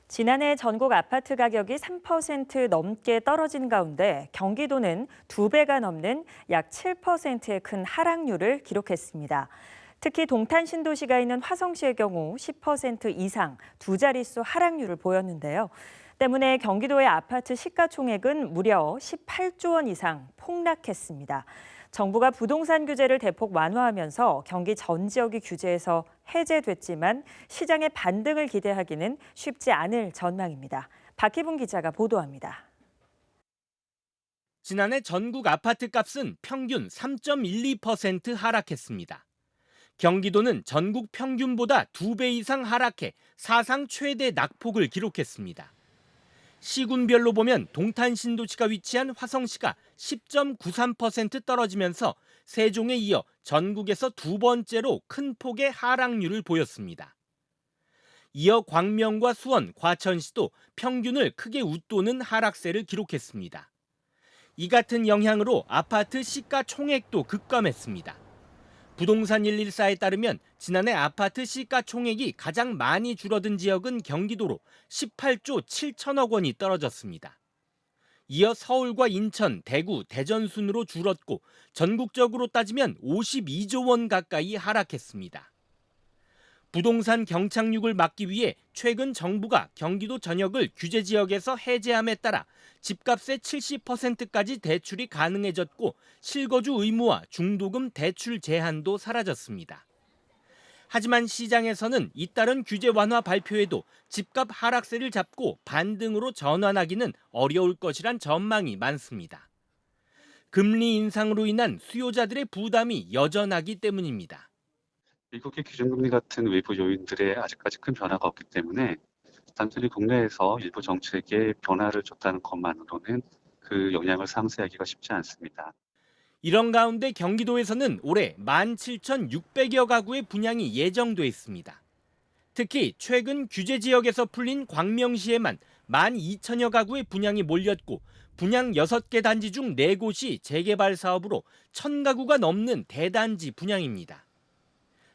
지난해 전국 아파트 가격이 3% 넘게 떨어진 가운데 경기도는 2배가 넘는 약 7%의 큰 하락률을 기록했습니다. 특히 동탄 신도시가 있는 화성시의 경우 10% 이상 두 자릿수 하락률을 보였는데요. 때문에 경기도의 아파트 시가총액은 무려 18조 원 이상 폭락했습니다. 정부가 부동산 규제를 대폭 완화하면서 경기 전 지역이 규제에서 해제됐지만 시장의 반등을 기대하기는 쉽지 않을 전망입니다. 박희분 기자가 보도합니다. 지난해 전국 아파트 값은 평균 3.12% 하락했습니다. 경기도는 전국 평균보다 2배 이상 하락해 사상 최대 낙폭을 기록했습니다. 시군별로 보면 동탄 신도시가 위치한 화성시가 10.93% 떨어지면서 세종에 이어 전국에서 두 번째로 큰 폭의 하락률을 보였습니다. 이어 광명과 수원, 과천시도 평균을 크게 웃도는 하락세를 기록했습니다. 이 같은 영향으로 아파트 시가총액도 급감했습니다. 부동산 114에 따르면 지난해 아파트 시가총액이 가장 많이 줄어든 지역은 경기도로 18조 7천억 원이 떨어졌습니다. 이어 서울과 인천, 대구, 대전 순으로 줄었고 전국적으로 따지면 52조 원 가까이 하락했습니다. 부동산 경착륙을 막기 위해 최근 정부가 경기도 전역을 규제 지역에서 해제함에 따라 집값의 70%까지 대출이 가능해졌고 실거주 의무와 중도금 대출 제한도 사라졌습니다. 하지만 시장에서는 잇따른 규제 완화 발표에도 집값 하락세를 잡고 반등으로 전환하기는 어려울 것이란 전망이 많습니다. 금리 인상으로 인한 수요자들의 부담이 여전하기 때문입니다. 미국의 기준금리 같은 외부 요인들에 아직까지 큰 변화가 없기 때문에 단순히 국내에서 일부 정책에 변화를 줬다는 것만으로는 그 영향을 상쇄하기가 쉽지 않습니다. 이런 가운데 경기도에서는 올해 17,600여 가구의 분양이 예정돼 있습니다. 특히 최근 규제 지역에서 풀린 광명시에만 12,000여 가구의 분양이 몰렸고 분양 6개 단지 중 4곳이 재개발 사업으로 1,000가구가 넘는 대단지 분양입니다.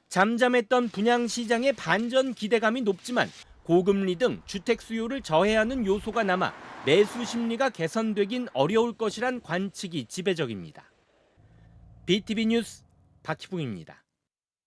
잠잠했던 분양 시장의 반전 기대감이 높지만 고금리 등 주택 수요를 저해하는 요소가 남아 매수 심리가 개선되긴 어려울 것이란 관측이 지배적입니다. BTV 뉴스 박희붕입니다.